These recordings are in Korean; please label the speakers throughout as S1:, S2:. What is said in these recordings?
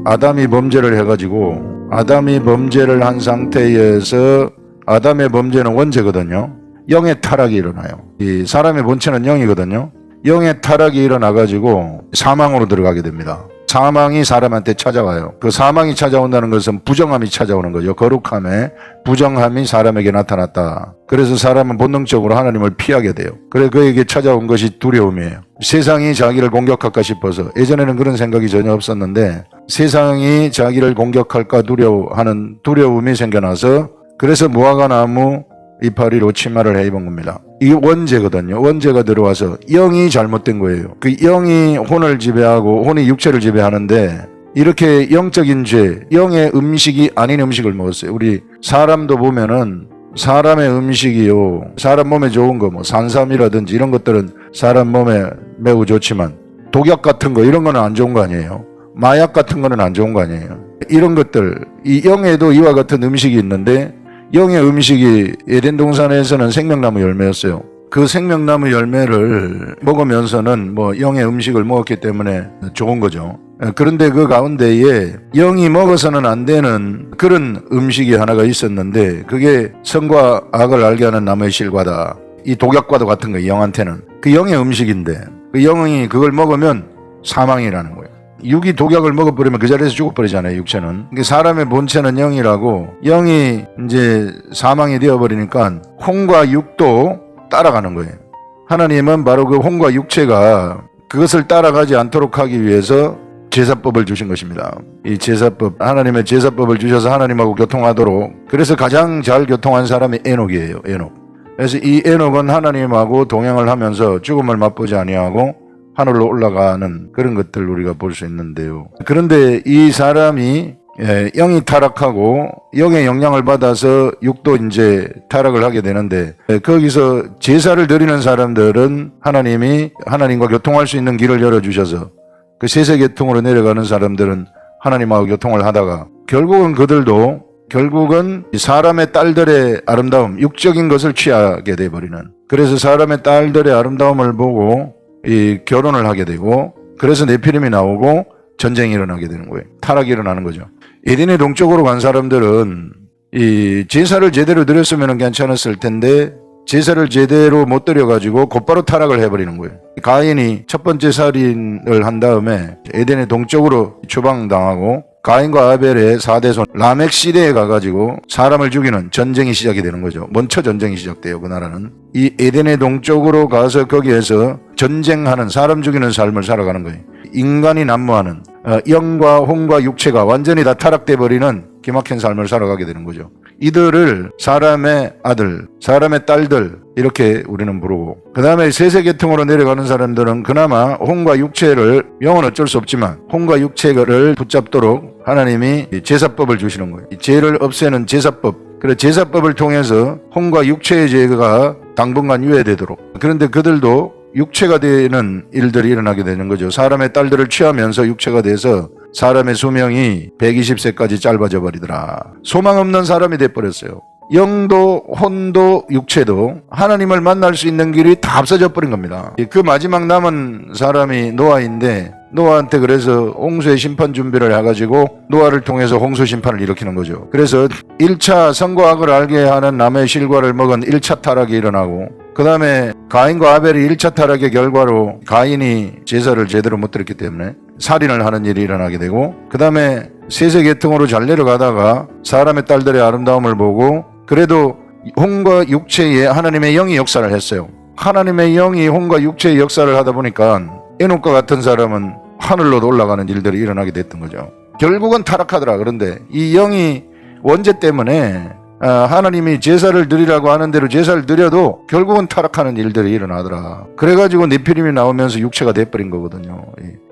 S1: 아담이 범죄를 해가지고 아담이 범죄를 한 상태에서 아담의 범죄는 원죄거든요. 영의 타락이 일어나요. 이 사람의 본체는 영이거든요. 영의 타락이 일어나가지고 사망으로 들어가게 됩니다. 사망이 사람한테 찾아와요. 그 사망이 찾아온다는 것은 부정함이 찾아오는 거죠. 거룩함에 부정함이 사람에게 나타났다. 그래서 사람은 본능적으로 하나님을 피하게 돼요. 그래서 그에게 찾아온 것이 두려움이에요. 세상이 자기를 공격할까 싶어서, 예전에는 그런 생각이 전혀 없었는데 세상이 자기를 공격할까 두려워하는 두려움이 생겨나서, 그래서 무화과 나무 이파리로 치마를 해 입은 겁니다. 이게 원죄거든요. 원죄가 들어와서 영이 잘못된 거예요. 그 영이 혼을 지배하고 혼이 육체를 지배하는데, 이렇게 영적인 죄, 영의 음식이 아닌 음식을 먹었어요. 우리 사람도 보면은 사람의 음식이요, 사람 몸에 좋은 거 뭐 산삼이라든지 이런 것들은 사람 몸에 매우 좋지만 독약 같은 거 이런 거는 안 좋은 거 아니에요. 마약 같은 거는 안 좋은 거 아니에요. 이런 것들, 이 영에도 이와 같은 음식이 있는데, 영의 음식이 에덴 동산에서는 생명나무 열매였어요. 그 생명나무 열매를 먹으면서는 뭐 영의 음식을 먹었기 때문에 좋은 거죠. 그런데 그 가운데에 영이 먹어서는 안 되는 그런 음식이 하나가 있었는데, 그게 선과 악을 알게 하는 나무의 실과다. 이 독약과도 같은 거예요. 영한테는. 그 영의 음식인데 그 영이 그걸 먹으면 사망이라는 거예요. 육이 독약을 먹어버리면 그 자리에서 죽어버리잖아요. 육체는. 그러니까 사람의 본체는 영이라고, 영이 이제 사망이 되어버리니까 혼과 육도 따라가는 거예요. 하나님은 바로 그 혼과 육체가 그것을 따라가지 않도록 하기 위해서 제사법을 주신 것입니다. 이 제사법, 하나님의 제사법을 주셔서 하나님하고 교통하도록. 그래서 가장 잘 교통한 사람이 에녹이에요. 에녹. 그래서 이 에녹은 하나님하고 동행을 하면서 죽음을 맛보지 아니하고 하늘로 올라가는 그런 것들을 우리가 볼 수 있는데요. 그런데 이 사람이 영이 타락하고 영의 영향을 받아서 육도 이제 타락을 하게 되는데, 거기서 제사를 드리는 사람들은 하나님이 하나님과 교통할 수 있는 길을 열어주셔서 그 세세계통으로 내려가는 사람들은 하나님하고 교통을 하다가 결국은 사람의 딸들의 아름다움, 육적인 것을 취하게 돼버리는, 그래서 사람의 딸들의 아름다움을 보고 이 결혼을 하게 되고, 그래서 네피림이 나오고 전쟁이 일어나게 되는 거예요. 타락이 일어나는 거죠. 에덴의 동쪽으로 간 사람들은 이 제사를 제대로 드렸으면 괜찮았을 텐데 제사를 제대로 못 드려가지고 곧바로 타락을 해버리는 거예요. 가인이 첫 번째 살인을 한 다음에 에덴의 동쪽으로 추방당하고, 가인과 아벨의 4대손 라멕 시대에 가가지고 사람을 죽이는 전쟁이 시작이 되는 거죠. 먼저 전쟁이 시작돼요. 그 나라는. 이 에덴의 동쪽으로 가서 거기에서 전쟁하는, 사람 죽이는 삶을 살아가는 거예요. 인간이 난무하는 영과 혼과 육체가 완전히 다 타락돼 버리는 기막힌 삶을 살아가게 되는 거죠. 이들을 사람의 아들, 사람의 딸들 이렇게 우리는 부르고, 그 다음에 세세계통으로 내려가는 사람들은 그나마 혼과 육체를, 영은 어쩔 수 없지만 혼과 육체를 붙잡도록 하나님이 제사법을 주시는 거예요. 죄를 없애는 제사법. 그래서 제사법을 통해서 혼과 육체의 죄가 당분간 유예되도록. 그런데 그들도 육체가 되는 일들이 일어나게 되는 거죠. 사람의 딸들을 취하면서 육체가 돼서 사람의 수명이 120세까지 짧아져 버리더라. 소망 없는 사람이 돼버렸어요. 영도 혼도 육체도 하나님을 만날 수 있는 길이 다 없어져 버린 겁니다. 그 마지막 남은 사람이 노아인데, 노아한테 그래서 홍수의 심판 준비를 해가지고 노아를 통해서 홍수 심판을 일으키는 거죠. 그래서 1차 선과 악을 알게 하는 나무의 실과를 먹은 1차 타락이 일어나고, 그 다음에 가인과 아벨이 1차 타락의 결과로 가인이 제사를 제대로 못 드렸기 때문에 살인을 하는 일이 일어나게 되고, 그 다음에 세세계통으로 잘 내려가다가 사람의 딸들의 아름다움을 보고, 그래도 혼과 육체에 하나님의 영이 역사를 했어요. 하나님의 영이 혼과 육체의 역사를 하다 보니까 에녹과 같은 사람은 하늘로 올라가는 일들이 일어나게 됐던 거죠. 결국은 타락하더라. 그런데 이 영이 원죄 때문에 하나님이 제사를 드리라고 하는 대로 제사를 드려도 결국은 타락하는 일들이 일어나더라. 그래가지고 네피림이 나오면서 육체가 돼버린 거거든요.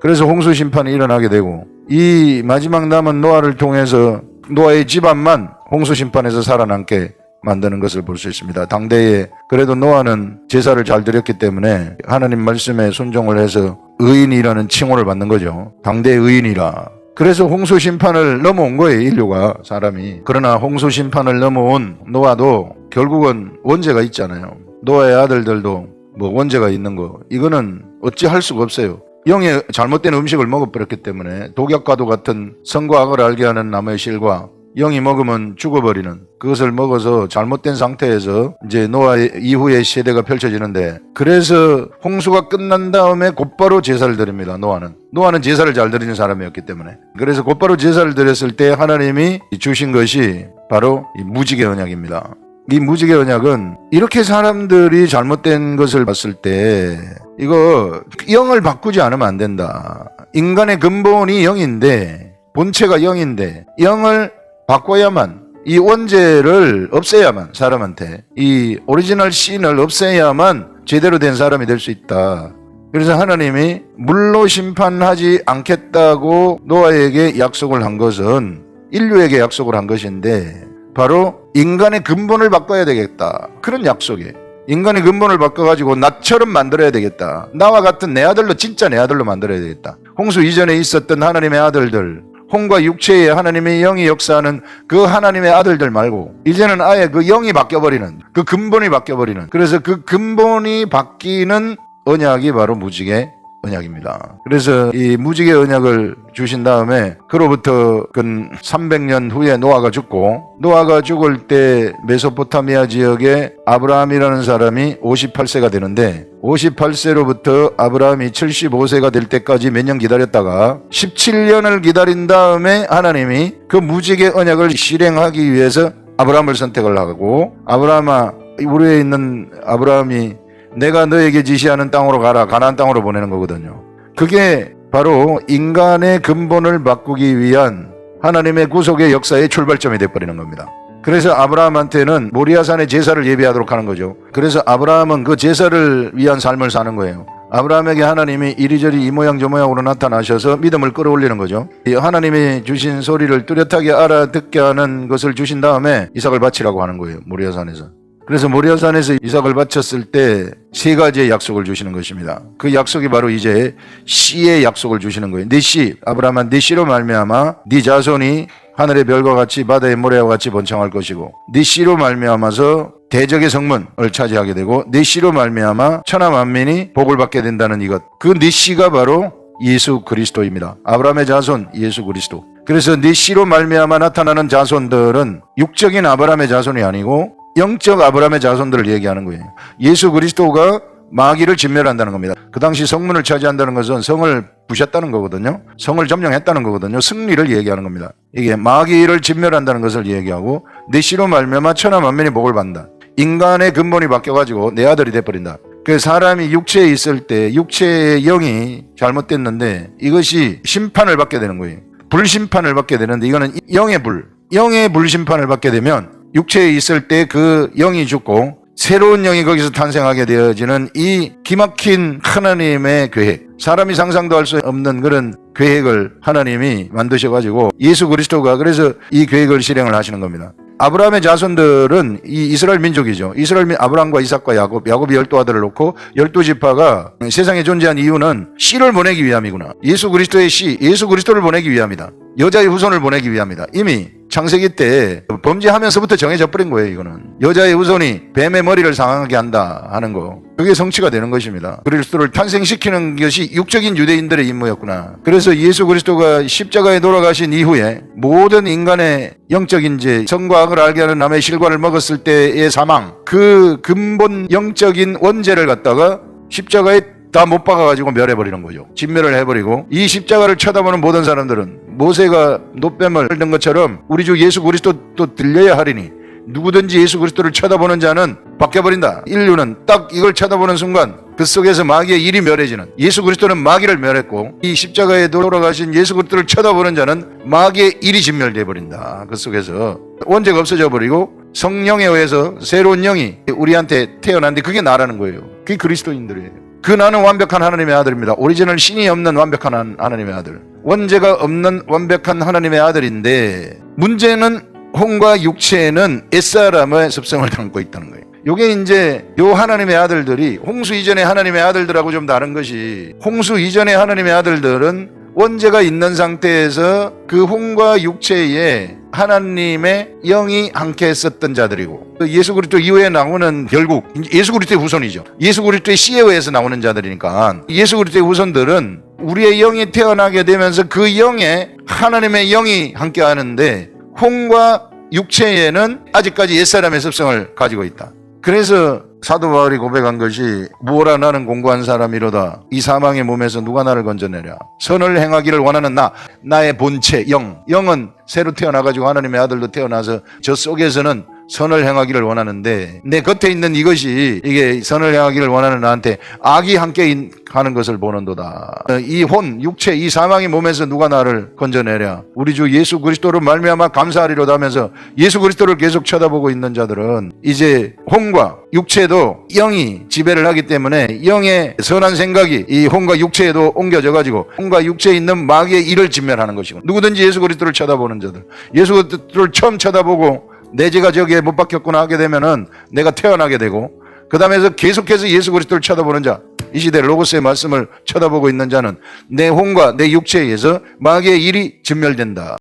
S1: 그래서 홍수 심판이 일어나게 되고, 이 마지막 남은 노아를 통해서 노아의 집안만 홍수 심판에서 살아남게 만드는 것을 볼 수 있습니다. 당대에 그래도 노아는 제사를 잘 드렸기 때문에 하나님 말씀에 순종을 해서 의인이라는 칭호를 받는 거죠. 당대의 의인이라. 그래서 홍수 심판을 넘어온 거예요. 인류가, 사람이. 그러나 홍수 심판을 넘어온 노아도 결국은 원죄가 있잖아요. 노아의 아들들도 뭐 원죄가 있는 거, 이거는 어찌 할 수가 없어요. 영의 잘못된 음식을 먹어버렸기 때문에 독약과도 같은 선과 악을 알게 하는 나무의 실과 영이 먹으면 죽어버리는 그것을 먹어서 잘못된 상태에서 이제 노아 이후의 세대가 펼쳐지는데, 그래서 홍수가 끝난 다음에 곧바로 제사를 드립니다. 노아는 제사를 잘 드리는 사람이었기 때문에. 그래서 곧바로 제사를 드렸을 때 하나님이 주신 것이 바로 이 무지개 언약입니다. 이 무지개 언약은 이렇게 사람들이 잘못된 것을 봤을 때 이거 영을 바꾸지 않으면 안 된다. 인간의 근본이 영인데, 본체가 영인데 영을 바꿔야만, 이 원죄를 없애야만, 사람한테 이 오리지널 신을 없애야만 제대로 된 사람이 될 수 있다. 그래서 하나님이 물로 심판하지 않겠다고 노아에게 약속을 한 것은 인류에게 약속을 한 것인데, 바로 인간의 근본을 바꿔야 되겠다. 그런 약속이에요. 인간의 근본을 바꿔가지고 나처럼 만들어야 되겠다. 나와 같은 내 아들로, 진짜 내 아들로 만들어야 되겠다. 홍수 이전에 있었던 하나님의 아들들, 혼과 육체에 하나님의 영이 역사하는 그 하나님의 아들들 말고 이제는 아예 그 영이 바뀌어버리는, 그 근본이 바뀌어버리는, 그래서 그 근본이 바뀌는 언약이 바로 무지개 언약입니다. 그래서 이 무지개 언약을 주신 다음에 그로부터 근 300년 후에 노아가 죽고, 노아가 죽을 때 메소포타미아 지역에 아브라함이라는 사람이 58세가 되는데, 58세로부터 아브라함이 75세가 될 때까지 몇 년 기다렸다가 17년을 기다린 다음에 하나님이 그 무지개 언약을 실행하기 위해서 아브라함을 선택을 하고, 아브라함아, 우리에 있는 아브라함이 내가 너에게 지시하는 땅으로 가라, 가나안 땅으로 보내는 거거든요. 그게 바로 인간의 근본을 바꾸기 위한 하나님의 구속의 역사의 출발점이 돼버리는 겁니다. 그래서 아브라함한테는 모리아산의 제사를 예비하도록 하는 거죠. 그래서 아브라함은 그 제사를 위한 삶을 사는 거예요. 아브라함에게 하나님이 이리저리 이 모양 저 모양으로 나타나셔서 믿음을 끌어올리는 거죠. 하나님이 주신 소리를 뚜렷하게 알아듣게 하는 것을 주신 다음에 이삭을 바치라고 하는 거예요. 모리아산에서. 그래서 모리아산에서 이삭을 바쳤을 때 세 가지의 약속을 주시는 것입니다. 그 약속이 바로 이제 씨의 약속을 주시는 거예요. 네 씨, 아브라함아, 네 씨로 말미암아 네 자손이 하늘의 별과 같이 바다의 모래와 같이 번창할 것이고, 네 씨로 말미암아서 대적의 성문을 차지하게 되고, 네 씨로 말미암아 천하 만민이 복을 받게 된다는 이것. 그 네 씨가 바로 예수 그리스도입니다. 아브라함의 자손 예수 그리스도. 그래서 네 씨로 말미암아 나타나는 자손들은 육적인 아브라함의 자손이 아니고 영적 아브라함의 자손들을 얘기하는 거예요. 예수 그리스도가 마귀를 진멸한다는 겁니다. 그 당시 성문을 차지한다는 것은 성을 부셨다는 거거든요. 성을 점령했다는 거거든요. 승리를 얘기하는 겁니다. 이게 마귀를 진멸한다는 것을 얘기하고, 내 씨로 말미암아 천하 만민이 복을 받는다. 인간의 근본이 바뀌어가지고 내 아들이 돼버린다. 그 사람이 육체에 있을 때 육체의 영이 잘못됐는데 이것이 심판을 받게 되는 거예요. 불심판을 받게 되는데, 이거는 영의 불심판을 받게 되면 육체에 있을 때 그 영이 죽고 새로운 영이 거기서 탄생하게 되어지는 이 기막힌 하나님의 계획, 사람이 상상도 할 수 없는 그런 계획을 하나님이 만드셔가지고 예수 그리스도가 그래서 이 계획을 실행을 하시는 겁니다. 아브라함의 자손들은 이 이스라엘 민족이죠. 아브라함과 이삭과 야곱이 12아들을 놓고 12지파가 세상에 존재한 이유는 씨를 보내기 위함이구나. 예수 그리스도의 씨, 예수 그리스도를 보내기 위함이다. 여자의 후손을 보내기 위함이다. 이미 창세기 때 범죄하면서부터 정해져 버린 거예요. 이거는 여자의 후손이 뱀의 머리를 상하게 한다 하는 거, 그게 성취가 되는 것입니다. 그리스도를 탄생시키는 것이 육적인 유대인들의 임무였구나. 그래서 예수 그리스도가 십자가에 돌아가신 이후에 모든 인간의 영적인 죄, 선과 악을 알게 하는 남의 실과를 먹었을 때의 사망, 그 근본 영적인 원죄를 갖다가 십자가에 다 못 박아가지고 멸해버리는 거죠. 진멸을 해버리고, 이 십자가를 쳐다보는 모든 사람들은 모세가 놋뱀을 든 것처럼 우리 주 예수 그리스도도 들려야 하리니 누구든지 예수 그리스도를 쳐다보는 자는 바뀌어버린다. 인류는 딱 이걸 쳐다보는 순간 그 속에서 마귀의 일이 멸해지는, 예수 그리스도는 마귀를 멸했고 이 십자가에 돌아가신 예수 그리스도를 쳐다보는 자는 마귀의 일이 진멸되어 버린다. 그 속에서 원죄가 없어져 버리고 성령에 의해서 새로운 영이 우리한테 태어난데 그게 나라는 거예요. 그게 그리스도인들이에요. 그 나는 완벽한 하나님의 아들입니다. 오리지널 신이 없는 완벽한 하나님의 아들, 원죄가 없는 완벽한 하나님의 아들인데, 문제는 혼과 육체에는 옛사람의 습성을 담고 있다는 거예요. 요게 이제 요 하나님의 아들들이 홍수 이전의 하나님의 아들들하고 좀 다른 것이, 홍수 이전의 하나님의 아들들은 원죄가 있는 상태에서 그 혼과 육체에 하나님의 영이 함께 했었던 자들이고, 예수 그리스도 이후에 나오는 결국 예수 그리스도의 후손이죠. 예수 그리스도의 씨에 의해서 나오는 자들이니까 예수 그리스도의 후손들은 우리의 영이 태어나게 되면서 그 영에 하나님의 영이 함께 하는데 혼과 육체에는 아직까지 옛사람의 습성을 가지고 있다. 그래서 사도 바울이 고백한 것이 무엇라 나는 공고한 사람이로다. 이 사망의 몸에서 누가 나를 건져내랴. 선을 행하기를 원하는 나의 본체 영은 새로 태어나가지고 하나님의 아들로 태어나서 저 속에서는 선을 행하기를 원하는데 내 겉에 있는 이것이 이게 선을 행하기를 원하는 나한테 악이 함께 하는 것을 보는도다. 이 육체, 이 사망의 몸에서 누가 나를 건져내랴. 우리 주 예수 그리스도로 말미암아 감사하리로다 하면서 예수 그리스도를 계속 쳐다보고 있는 자들은 이제 혼과 육체도 영이 지배를 하기 때문에 영의 선한 생각이 이 혼과 육체에도 옮겨져 가지고 혼과 육체에 있는 마귀의 일을 진멸하는 것이고, 누구든지 예수 그리스도를 쳐다보는 자들, 예수 그리스도를 처음 쳐다보고 내 죄가 저기에 못 박혔구나 하게 되면은 내가 태어나게 되고, 그 다음에서 계속해서 예수 그리스도를 쳐다보는 자, 이 시대 로고스의 말씀을 쳐다보고 있는 자는 내 혼과 내 육체에 의해서 마귀의 일이 진멸된다.